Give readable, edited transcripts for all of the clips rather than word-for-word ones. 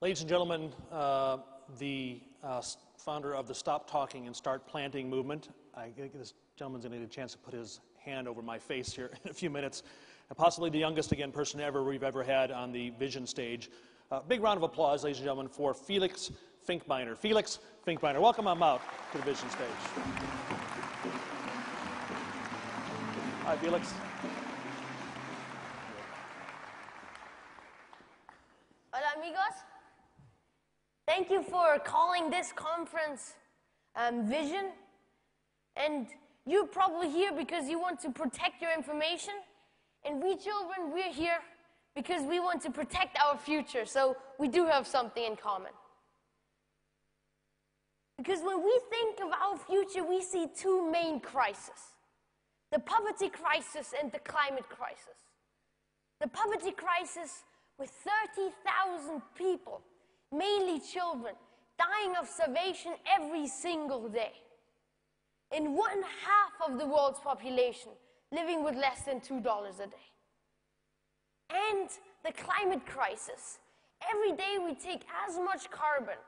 Ladies and gentlemen, the founder of the Stop Talking and Start Planting movement, I think this gentleman's going to get a chance to put his hand over my face here in a few minutes, and possibly the youngest, again, person we've ever had on the Vision stage. Big round of applause, ladies and gentlemen, for Felix Finkbeiner. Felix Finkbeiner, welcome him out to the Vision stage. Hi, Felix. Hola, amigos. Thank you for calling this conference Vision. And you're probably here because you want to protect your information. And we children, we're here because we want to protect our future. So we do have something in common. Because when we think of our future, we see two main crises: the poverty crisis and the climate crisis. The poverty crisis, with 30,000 people, mainly children, dying of starvation every single day. And 1/2 of the world's population living with less than $2 a day. And the climate crisis. Every day we take as much carbon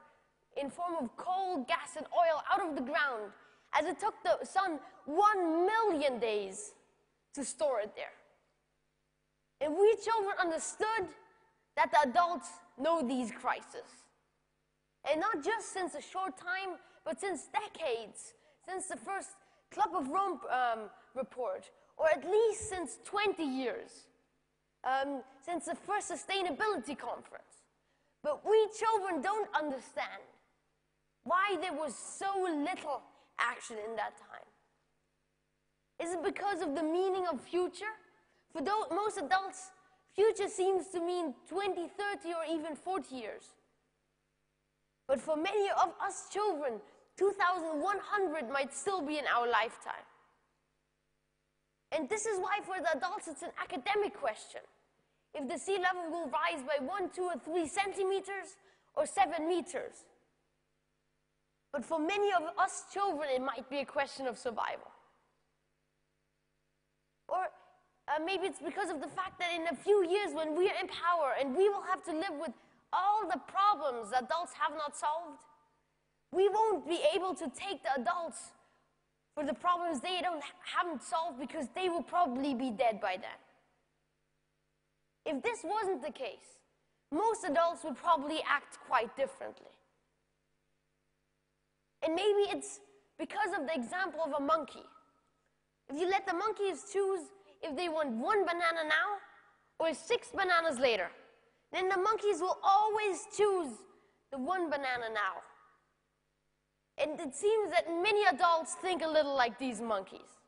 in form of coal, gas, and oil out of the ground as it took the sun 1 million days to store it there. And we children understood that the adults know these crises. And not just since a short time, but since decades, since the first Club of Rome report, or at least since 20 years, since the first sustainability conference. But we children don't understand why there was so little action in that time. Is it because of the meaning of future? For most adults, future seems to mean 20, 30, or even 40 years. But for many of us children, 2100 might still be in our lifetime. And this is why for the adults it's an academic question. If the sea level will rise by 1, 2, or 3 centimeters or 7 meters. But for many of us children, it might be a question of survival. Or maybe it's because of the fact that in a few years when we are in power and we will have to live with all the problems adults have not solved, we won't be able to take the adults for the problems they haven't solved because they will probably be dead by then. If this wasn't the case, most adults would probably act quite differently. And maybe it's because of the example of a monkey. If you let the monkeys choose if they want 1 banana now or 6 bananas later, then the monkeys will always choose the 1 banana now. And it seems that many adults think a little like these monkeys.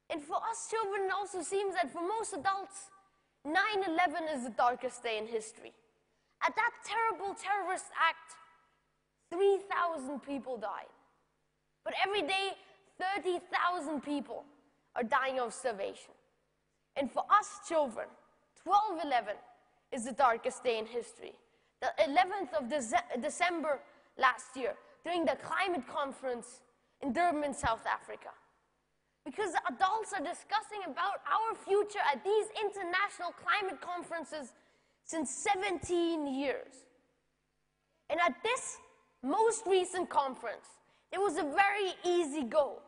And for us children, it also seems that for most adults, 9/11 is the darkest day in history. At that terrible terrorist act, 3,000 people died. But every day, 30,000 people are dying of starvation. And for us children, 12/11 is the darkest day in history. The 11th of December last year, during the climate conference in Durban, South Africa. Because the adults are discussing about our future at these international climate conferences since 17 years. And at this most recent conference, there was a very easy goal,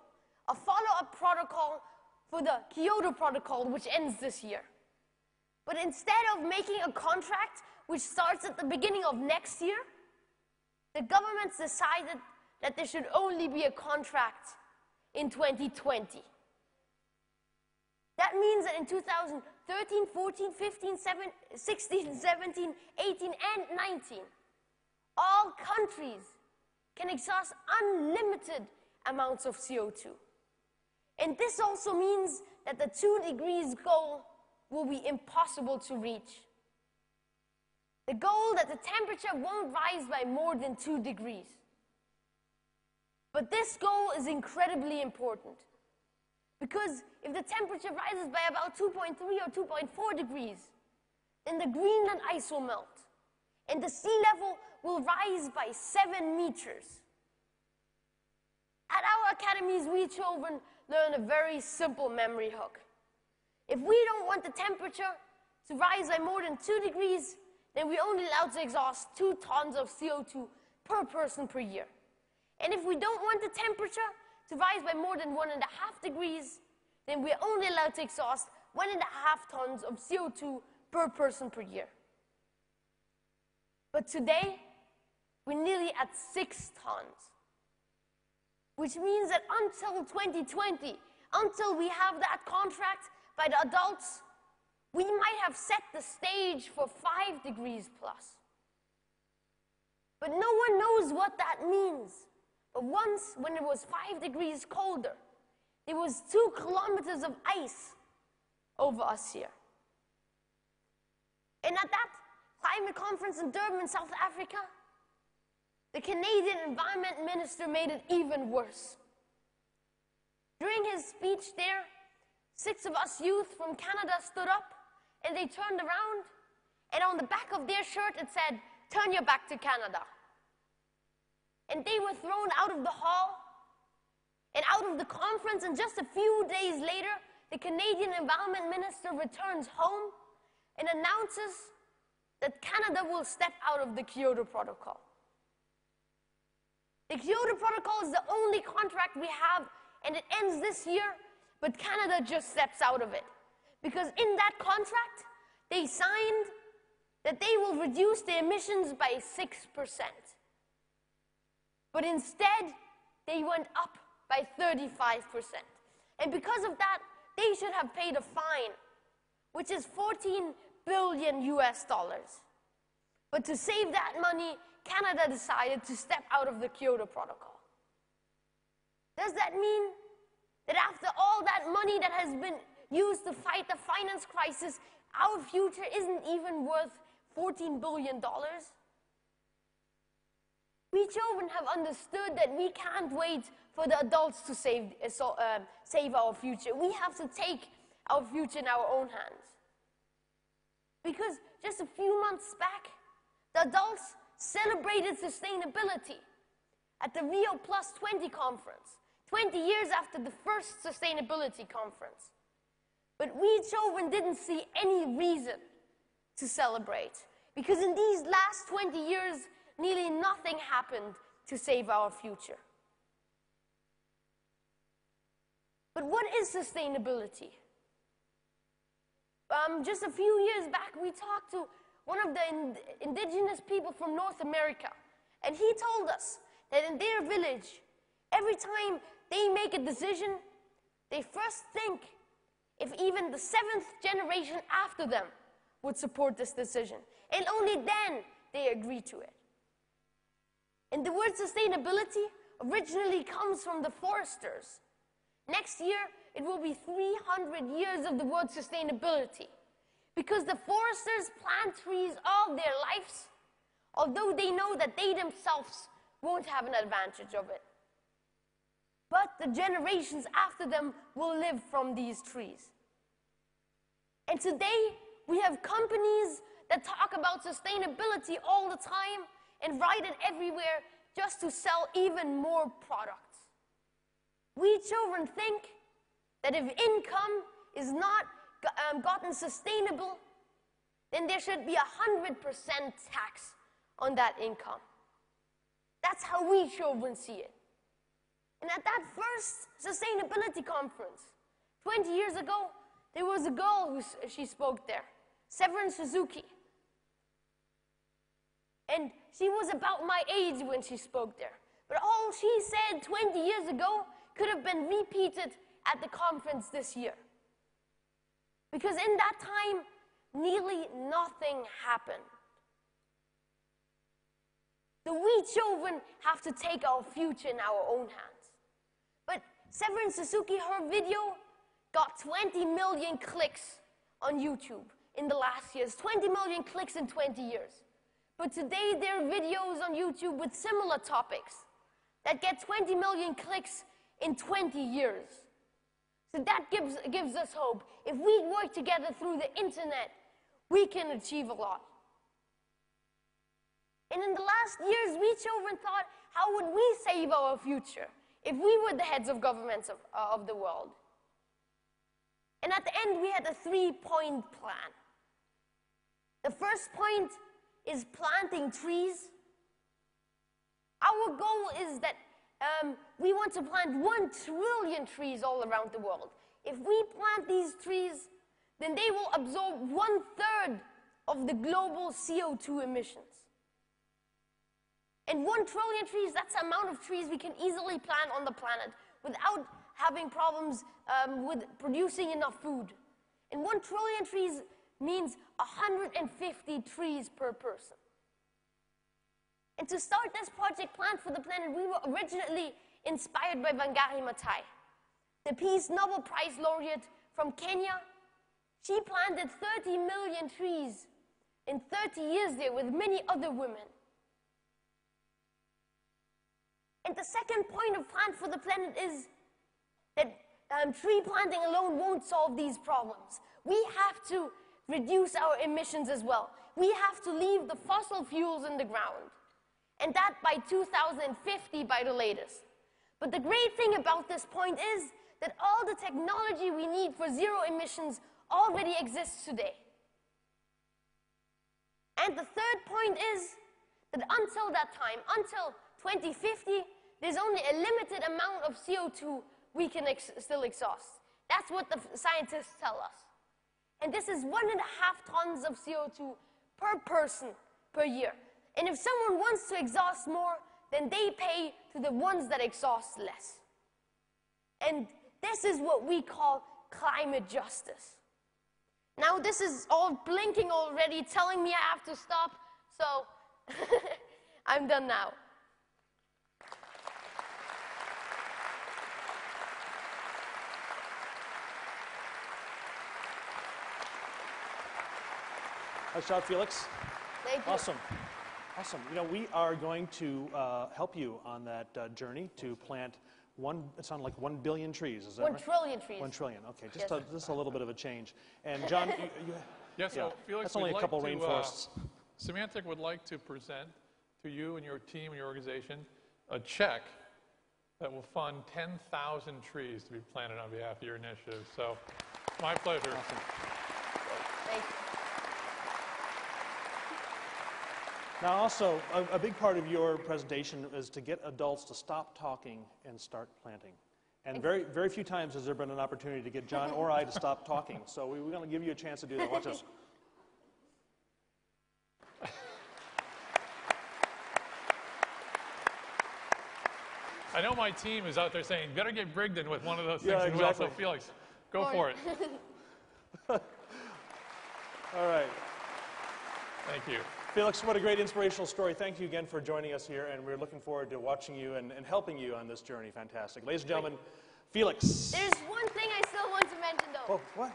a follow-up protocol for the Kyoto Protocol, which ends this year. But instead of making a contract which starts at the beginning of next year, the governments decided that there should only be a contract in 2020. That means that in 2013, 14, 15, 16, 17, 18, and 19, all countries can exhaust unlimited amounts of CO2. And this also means that the 2 degrees goal will be impossible to reach. The goal that the temperature won't rise by more than 2 degrees. But this goal is incredibly important. Because if the temperature rises by about 2.3 or 2.4 degrees, then the Greenland ice will melt. And the sea level will rise by 7 meters. At our academies, we children learn a very simple memory hook. If we don't want the temperature to rise by more than 2 degrees, then we're only allowed to exhaust 2 tons of CO2 per person per year. And if we don't want the temperature to rise by more than 1.5 degrees, then we're only allowed to exhaust 1.5 tons of CO2 per person per year. But today, we're nearly at 6 tons, which means that until 2020, until we have that contract by the adults, we might have set the stage for 5 degrees plus. But no one knows what that means. But once, when it was 5 degrees colder, there was 2 kilometers of ice over us here. And at that climate conference in Durban, South Africa, the Canadian Environment Minister made it even worse. During his speech there, 6 of us youth from Canada stood up and they turned around, and on the back of their shirt it said, "Turn your back to Canada." And they were thrown out of the hall and out of the conference, and just a few days later, the Canadian Environment Minister returns home and announces that Canada will step out of the Kyoto Protocol. The Kyoto Protocol is the only contract we have, and it ends this year, but Canada just steps out of it. Because in that contract, they signed that they will reduce their emissions by 6%. But instead, they went up by 35%. And because of that, they should have paid a fine, which is $14 billion US. But to save that money, Canada decided to step out of the Kyoto Protocol. Does that mean that after all that money that has been used to fight the finance crisis, our future isn't even worth $14 billion? We children have understood that we can't wait for the adults to save our future. We have to take our future in our own hands. Because just a few months back, the adults celebrated sustainability at the Rio Plus 20 conference, 20 years after the first sustainability conference. But we children didn't see any reason to celebrate, because in these last 20 years, nearly nothing happened to save our future. But what is sustainability? Just a few years back, we talked to one of the indigenous people from North America, and he told us that in their village, every time they make a decision, they first think if even the 7th generation after them would support this decision, and only then they agree to it. And the word sustainability originally comes from the foresters. Next year, it will be 300 years of the word sustainability, because the foresters plant trees all their lives, although they know that they themselves won't have an advantage of it. But the generations after them will live from these trees. And today, we have companies that talk about sustainability all the time and write it everywhere just to sell even more products. We children think that if income is not gotten sustainable, then there should be 100% tax on that income. That's how we children see it. And at that first sustainability conference, 20 years ago, there was a girl she spoke there, Severin Suzuki. And she was about my age when she spoke there. But all she said 20 years ago could have been repeated at the conference this year. Because in that time, nearly nothing happened. So we children have to take our future in our own hands. But Severin Suzuki, her video got 20 million clicks on YouTube in the last years. 20 million clicks in 20 years. But today there are videos on YouTube with similar topics that get 20 million clicks in 20 years. So that gives us hope. If we work together through the internet, we can achieve a lot. And in the last years, we children thought, how would we save our future if we were the heads of governments of the world? And at the end, we had a 3-point plan. The first point is planting trees. Our goal is that we want to plant 1 trillion trees all around the world. If we plant these trees, then they will absorb 1/3 of the global CO2 emissions. And 1 trillion trees, that's the amount of trees we can easily plant on the planet without having problems with producing enough food. And 1 trillion trees means 150 trees per person. And to start this project, Plant for the Planet, we were originally inspired by Wangari Maathai, the Peace Nobel Prize laureate from Kenya. She planted 30 million trees in 30 years there with many other women. And the second point of Plant for the Planet is that tree planting alone won't solve these problems. We have to reduce our emissions as well. We have to leave the fossil fuels in the ground. And that by 2050 by the latest. But the great thing about this point is that all the technology we need for zero emissions already exists today. And the third point is that until that time, until 2050, there's only a limited amount of CO2 we can still exhaust. That's what the scientists tell us. And this is 1.5 tons of CO2 per person per year. And if someone wants to exhaust more, then they pay to the ones that exhaust less. And this is what we call climate justice. Now this is all blinking already, telling me I have to stop, so I'm done now. Nice job, Felix. Thank you. Awesome. Awesome. You know, we are going to help you on that journey to plant it sounded like 1 billion trees. Is that 1 right? trillion trees. 1 trillion. Okay, Yes. just a little bit of a change. And John, Yes, so Felix, that's only a couple rainforests. Symantec would like to present to you and your team and your organization a check that will fund 10,000 trees to be planted on behalf of your initiative. So, my pleasure. Awesome. Thank you. Now, also, a big part of your presentation is to get adults to stop talking and start planting. And very, very few times has there been an opportunity to get John or I to stop talking. So we're going to give you a chance to do that. Watch this. I know my team is out there saying, better get Brigden with one of those things. Yeah, As well. exactly. So Felix, go for it. All right. Thank you. Felix, what a great inspirational story. Thank you again for joining us here, and we're looking forward to watching you and helping you on this journey. Fantastic. Ladies and gentlemen, Felix. There's one thing I still want to mention, though. Oh, what?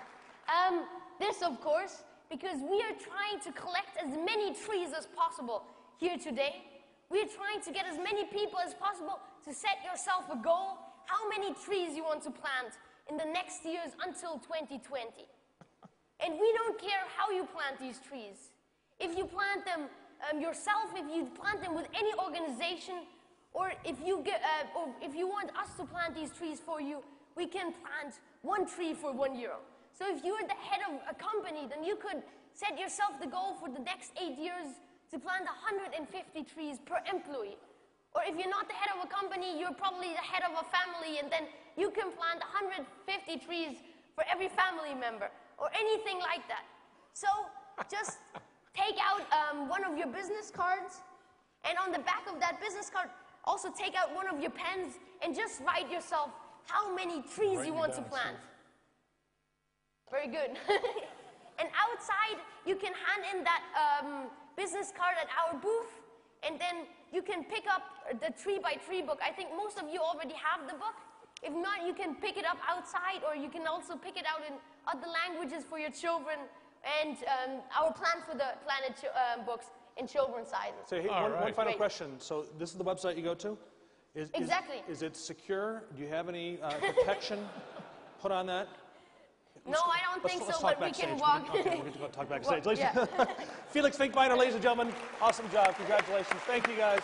This, of course, because we are trying to collect as many trees as possible here today. We are trying to get as many people as possible to set yourself a goal, how many trees you want to plant in the next years until 2020. And we don't care how you plant these trees. If you plant them yourself, if you plant them with any organization, or if you want us to plant these trees for you, we can plant 1 tree for €1. So if you're the head of a company, then you could set yourself the goal for the next 8 years to plant 150 trees per employee. Or if you're not the head of a company, you're probably the head of a family, and then you can plant 150 trees for every family member, or anything like that. So just take out one of your business cards, and on the back of that business card, also take out one of your pens and just write yourself how many trees you want to plant. Very good. And outside, you can hand in that business card at our booth, and then you can pick up the 3x3 book. I think most of you already have the book. If not, you can pick it up outside, or you can also pick it out in other languages for your children, and our Plan for the Planet books in children's sizes. So, hey, one final question. So this is the website you go to? Exactly. Is it secure? Do you have any protection put on that? No, I don't think so, but we can walk. Okay, we can talk backstage. Well, yeah. Felix Finkbeiner, ladies and gentlemen, awesome job. Congratulations. Thank you, guys.